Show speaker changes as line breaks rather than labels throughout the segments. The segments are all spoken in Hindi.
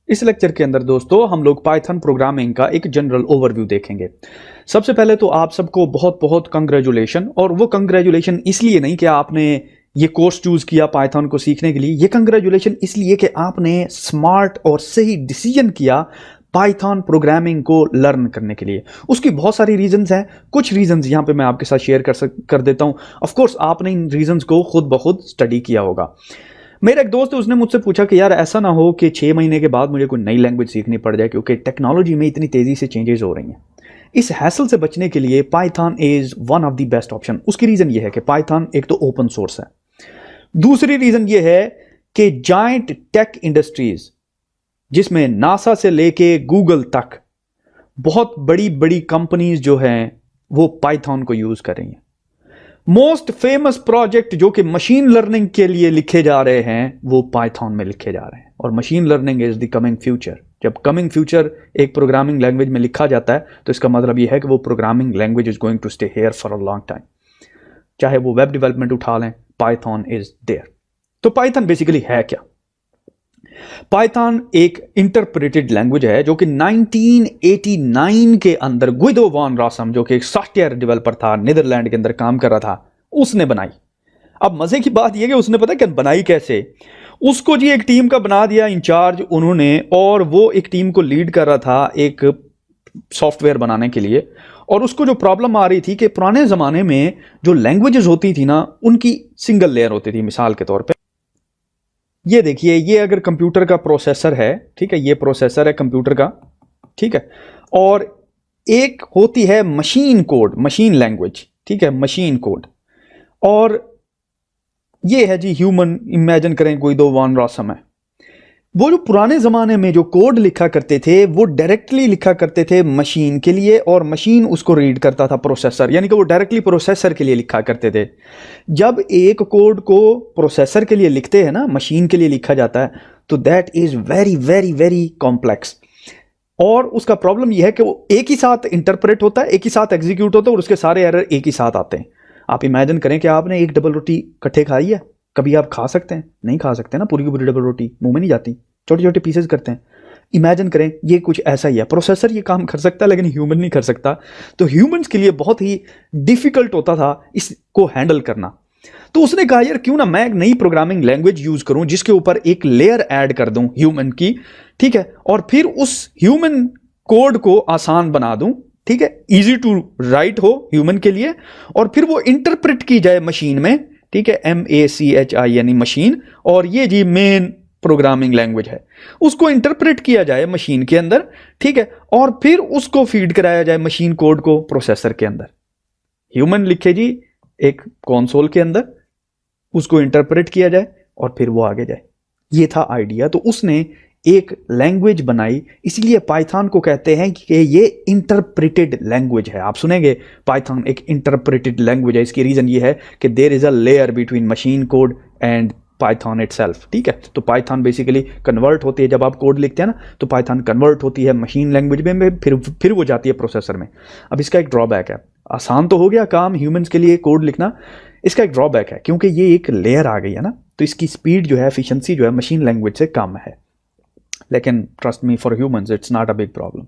इस लेक्चर के अंदर दोस्तों हम लोग पाइथन प्रोग्रामिंग का एक जनरल ओवरव्यू देखेंगे। सबसे पहले तो आप सबको बहुत बहुत कंग्रेचुलेशन। और वो कंग्रेचुलेशन इसलिए नहीं कि आपने ये कोर्स चूज किया पाइथन को सीखने के लिए, ये कंग्रेचुलेशन इसलिए कि आपने स्मार्ट और सही डिसीजन किया पाइथन प्रोग्रामिंग को लर्न करने के लिए। उसकी बहुत सारी रीजंस हैं, कुछ रीजंस यहां पे मैं आपके साथ शेयर कर देता हूं। ऑफ कोर्स आपने इन रीजंस को खुद ब खुद स्टडी किया होगा। मेरा एक दोस्त है, उसने मुझसे पूछा कि यार ऐसा ना हो कि 6 महीने के बाद मुझे कोई नई लैंग्वेज सीखनी पड़ जाए क्योंकि टेक्नोलॉजी में इतनी तेजी से चेंजेस हो रही हैं। इस हैसल से बचने के लिए Python is one of the best option. उसकी रीजन ये है कि पाइथन एक तो ओपन सोर्स है, दूसरी रीजन ये है कि जायंट टेक इंडस्ट्रीज जिसमें नासा से लेके गूगल तक बहुत बड़ी बड़ी कंपनीज जो हैं वो पाइथन को यूज कर रही हैं। मोस्ट फेमस प्रोजेक्ट जो कि मशीन लर्निंग के लिए लिखे जा रहे हैं वो पाइथन में लिखे जा रहे हैं। और machine learning is the coming future. जब कमिंग फ्यूचर एक प्रोग्रामिंग लैंग्वेज में लिखा जाता है तो इसका मतलब यह है कि वो programming language is going to stay here for a long time. चाहे वो वेब डेवलपमेंट उठा लें, पाइथन इज देयर। तो पाइथन बेसिकली है क्या? पाइथन एक इंटरप्रेटेड लैंग्वेज है जो कि 1989 के अंदर गुइदो वॉन रॉसम, जो कि एक सॉफ्टवेयर डेवलपर था, नीदरलैंड के अंदर काम कर रहा था, उसने बनाई। अब मजे की बात यह कि उसने पता क्या बनाई कैसे? उसको जी एक टीम का बना दिया इंचार्ज उन्होंने, और वो एक टीम को लीड कर रहा था एक सॉफ्टवेयर बनाने के लिए। और उसको जो प्रॉब्लम आ रही थी कि पुराने जमाने में जो लैंग्वेजेस होती थी ना, उनकी सिंगल लेयर होती थी। मिसाल के तौर पे ये देखिए, ये अगर कंप्यूटर का प्रोसेसर है, ठीक है, ये प्रोसेसर है कंप्यूटर का, ठीक है, और एक होती है मशीन कोड, मशीन लैंग्वेज, ठीक है, मशीन कोड। और ये है जी ह्यूमन। इमेजिन करें कोई दो वॉन रॉसम है। वो जो पुराने जमाने में जो कोड लिखा करते थे वो डायरेक्टली लिखा करते थे मशीन के लिए, और मशीन उसको रीड करता था, प्रोसेसर, यानी कि वो डायरेक्टली प्रोसेसर के लिए लिखा करते थे। जब एक कोड को प्रोसेसर के लिए लिखते हैं ना, मशीन के लिए लिखा जाता है, तो that is very very very complex. और उसका प्रॉब्लम यह है कि वो एक ही साथ इंटरप्रेट होता है, एक ही साथ एग्जीक्यूट होता है, और उसके सारे एरर एक ही साथ आते हैं। आप इमेजिन करें कि आपने एक डबल रोटी इकट्ठे खाई है, कभी आप खा सकते हैं? नहीं खा सकते ना, पूरी की पूरी डबल रोटी मुंह में नहीं जाती, छोटे छोटे पीसेस करते हैं। इमेजिन करें ये कुछ ऐसा ही है। प्रोसेसर ये काम कर सकता है लेकिन ह्यूमन नहीं कर सकता। तो ह्यूमंस के लिए बहुत ही डिफिकल्ट होता था इसको हैंडल करना। तो उसने कहा यार क्यों ना मैं एक नई प्रोग्रामिंग लैंग्वेज यूज करूं जिसके ऊपर एक लेयर ऐड कर दूं ह्यूमन की, ठीक है, और फिर उस ह्यूमन कोड को आसान बना दूं, ठीक है, इजी टू राइट हो ह्यूमन के लिए, और फिर वो इंटरप्रेट की जाए मशीन में, ठीक है, MACHI यानी मशीन। और ये जी मेन प्रोग्रामिंग लैंग्वेज है, उसको इंटरप्रेट किया जाए मशीन के अंदर, ठीक है, और फिर उसको फीड कराया जाए मशीन कोड को प्रोसेसर के अंदर। ह्यूमन लिखे जी एक कंसोल के अंदर, उसको इंटरप्रेट किया जाए और फिर वो आगे जाए। ये था आइडिया। तो उसने एक लैंग्वेज बनाई, इसलिए पाइथन को कहते हैं कि ये इंटरप्रेटेड लैंग्वेज है। आप सुनेंगे पाइथन एक इंटरप्रेटेड लैंग्वेज है। इसकी रीजन ये है कि there is a layer between machine code and Python itself, ठीक है। तो पाइथन बेसिकली कन्वर्ट होती है, जब आप कोड लिखते हैं ना तो पाइथन कन्वर्ट होती है मशीन लैंग्वेज में, फिर वो जाती है प्रोसेसर में। अब इसका एक ड्रॉबैक है, आसान तो हो गया काम ह्यूमंस के लिए कोड लिखना, इसका एक ड्रॉबैक है क्योंकि ये एक लेयर आ गई है ना, तो इसकी स्पीड जो है, एफिशिएंसी जो है मशीन लैंग्वेज से कम है। लेकिन trust me, for humans it's not a big problem.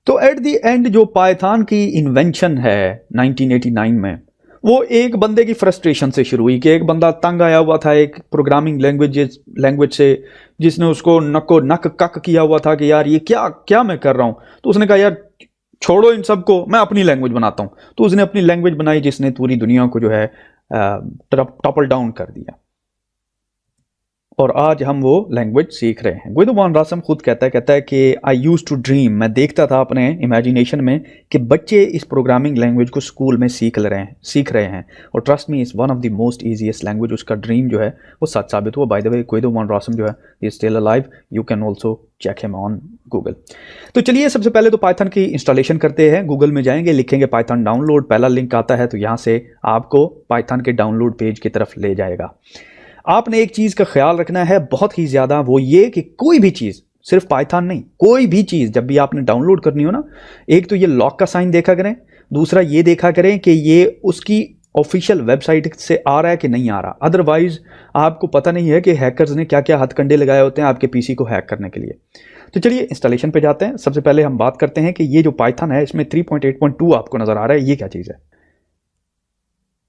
तो एट द एंड जो पाइथन की इन्वेंशन है 1989 में, वो एक बंदे की फ्रस्ट्रेशन से शुरू हुई कि एक बंदा तंग आया हुआ था एक प्रोग्रामिंग लैंग्वेज से, जिसने उसको नको नक कक किया हुआ था कि यार ये क्या क्या मैं कर रहा हूं। तो उसने कहा यार छोड़ो इन सबको, मैं अपनी लैंग्वेज बनाता हूं। तो उसने अपनी लैंग्वेज बनाई जिसने पूरी दुनिया को जो है टॉपल डाउन कर दिया। और आज हम वो लैंग्वेज सीख रहे हैं। गुइदो वॉन रॉसम खुद कहता है कि आई यूज टू ड्रीम, मैं देखता था अपने इमेजिनेशन में कि बच्चे इस प्रोग्रामिंग लैंग्वेज को स्कूल में सीख रहे हैं। और trust me, is one of the most easiest language. उसका ड्रीम जो है वो सच साबित हुआ। By the way, Guido van Rossum जो है is still alive, you can also check him on Google. तो चलिए सबसे पहले तो पाइथन की इंस्टॉलेशन करते हैं। गूगल में जाएंगे, लिखेंगे पाइथन डाउनलोड, पहला लिंक आता है तो यहाँ से आपको पाइथन के डाउनलोड पेज की तरफ ले जाएगा। आपने एक चीज का ख्याल रखना है बहुत ही ज्यादा, वो ये कि कोई भी चीज, सिर्फ पाइथन नहीं, कोई भी चीज जब भी आपने डाउनलोड करनी हो ना, एक तो ये लॉक का साइन देखा करें, दूसरा ये देखा करें कि ये उसकी ऑफिशियल वेबसाइट से आ रहा है कि नहीं आ रहा, अदरवाइज आपको पता नहीं है कि हैकर्स ने क्या क्या हथकंडे लगाए होते हैं आपके पीसी को हैक करने के लिए। तो चलिए इंस्टॉलेशन पे जाते हैं। सबसे पहले हम बात करते हैं कि ये जो पाइथन है इसमें 3.8.2 आपको नजर आ रहा है, ये क्या चीज़ है।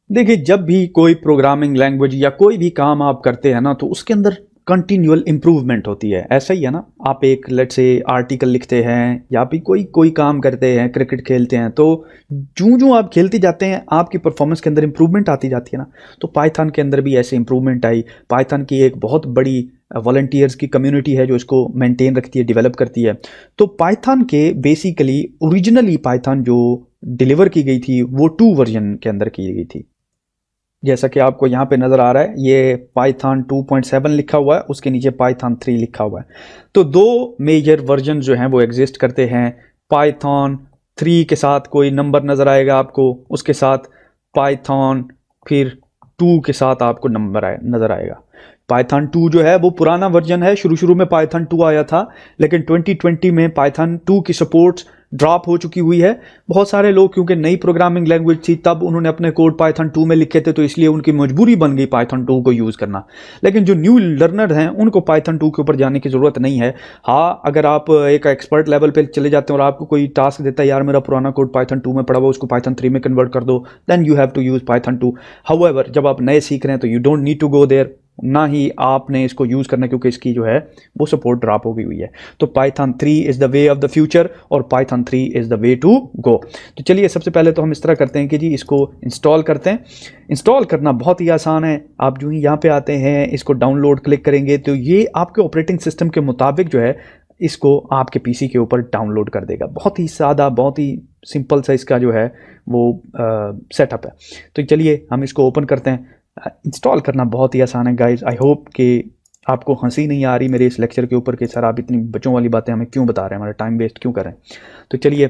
देखिए, जब भी कोई प्रोग्रामिंग लैंग्वेज या कोई भी काम आप करते हैं ना, तो उसके अंदर कंटिन्यूअल इंप्रूवमेंट होती है। ऐसा ही है ना, आप एक लेट से आर्टिकल लिखते हैं या भी कोई कोई काम करते हैं, क्रिकेट खेलते हैं, तो जूं जूं आप खेलते जाते हैं आपकी परफॉर्मेंस के अंदर इंप्रूवमेंट आती जाती है ना। तो पाइथन के अंदर भी ऐसे इंप्रूवमेंट आई। पाइथन की एक बहुत बड़ी वॉलंटियर्स की कम्युनिटी है जो इसको मेंटेन रखती है, डेवलप करती है। तो पाइथन के बेसिकली ओरिजिनली पाइथन जो डिलीवर की गई थी वो 2 वर्जन के अंदर की गई थी। जैसा कि आपको यहाँ पे नज़र आ रहा है, ये पाइथन 2.7 लिखा हुआ है, उसके नीचे पाइथन 3 लिखा हुआ है। तो 2 मेजर वर्जन जो हैं वो एग्जिस्ट करते हैं। पाइथन 3 के साथ कोई नंबर नज़र आएगा आपको, उसके साथ पाइथन फिर 2 के साथ आपको नंबर नज़र आएगा। पाइथन 2 जो है वो पुराना वर्जन है, शुरू में पाइथन 2 आया था, लेकिन 2020 में पाइथन 2 की सपोर्ट्स ड्रॉप हो चुकी हुई है। बहुत सारे लोग, क्योंकि नई प्रोग्रामिंग लैंग्वेज थी, तब उन्होंने अपने कोड पाइथन 2 में लिखे थे, तो इसलिए उनकी मजबूरी बन गई पाइथन 2 को यूज़ करना। लेकिन जो न्यू लर्नर हैं उनको पाइथन 2 के ऊपर जाने की ज़रूरत नहीं है। हाँ, अगर आप एक एक्सपर्ट लेवल पे चले जाते हैं और आपको कोई टास्क देता है, यार मेरा पुराना कोड पाइथन 2 में पड़ा हुआ, उसको पाइथन 3 में कन्वर्ट कर दो, then you have to use Python 2। However, जब आप नए सीख रहे हैं तो you don't need to go there, ना ही आपने इसको यूज़ करना, क्योंकि इसकी जो है वो सपोर्ट ड्रॉप हो गई हुई है। तो Python 3 is the way of the future और Python 3 is the way to go. तो चलिए सबसे पहले तो हम इस तरह करते हैं कि जी इसको इंस्टॉल करते हैं। इंस्टॉल करना बहुत ही आसान है। आप जो ही यहाँ पे आते हैं, इसको डाउनलोड क्लिक करेंगे तो ये आपके ऑपरेटिंग सिस्टम के मुताबिक जो है इसको आपके पीसी के ऊपर डाउनलोड कर देगा। बहुत ही सादा, बहुत ही सिंपल सा इसका जो है वो सेटअप है। तो चलिए हम इसको ओपन करते हैं। इंस्टॉल करना बहुत ही आसान है गाइज। आई होप कि आपको हंसी नहीं आ रही मेरे इस लेक्चर के ऊपर कि सर आप इतनी बच्चों वाली बातें हमें क्यों बता रहे हैं, हमारा टाइम वेस्ट क्यों कर रहे हैं। तो चलिए,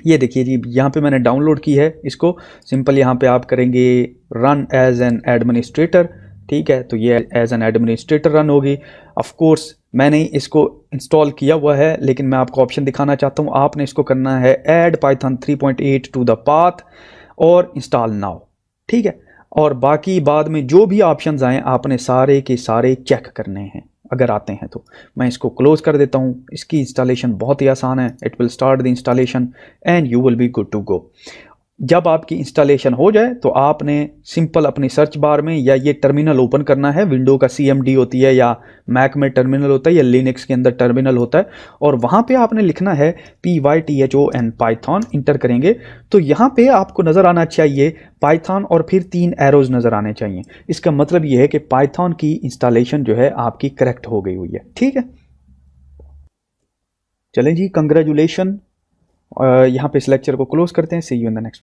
ये देखिए जी, यहाँ पे मैंने डाउनलोड की है इसको। सिंपल यहाँ पे आप करेंगे रन एज एन एडमिनिस्ट्रेटर, ठीक है। तो ये एज एन एडमिनिस्ट्रेटर रन होगी। ऑफ कोर्स मैंने इसको इंस्टॉल किया हुआ है, लेकिन मैं आपको ऑप्शन दिखाना चाहता हूँ। आपने इसको करना है add Python 3.8 to the path और इंस्टॉल नाउ, ठीक है। और बाकी बाद में जो भी ऑप्शंस आए आपने सारे के सारे चेक करने हैं, अगर आते हैं तो। मैं इसको क्लोज कर देता हूँ। इसकी इंस्टॉलेशन बहुत ही आसान है। It will start the installation and you will be good to go. जब आपकी इंस्टॉलेशन हो जाए तो आपने सिंपल अपनी सर्च बार में या ये टर्मिनल ओपन करना है। विंडो का CMD होती है, या मैक में टर्मिनल होता है, या लिनक्स के अंदर टर्मिनल होता है, और वहाँ पे आपने लिखना है PYTHON पाइथन, इंटर करेंगे तो यहाँ पे आपको नज़र आना चाहिए पाइथन और फिर 3 एरोज नज़र आने चाहिए। इसका मतलब ये है कि पाइथन की इंस्टॉलेशन जो है आपकी करेक्ट हो गई हुई है, ठीक है। चलें जी, कंग्रेचुलेशन। यहाँ पे इस लेक्चर को क्लोज करते हैं। सी यू इन द नेक्स्ट।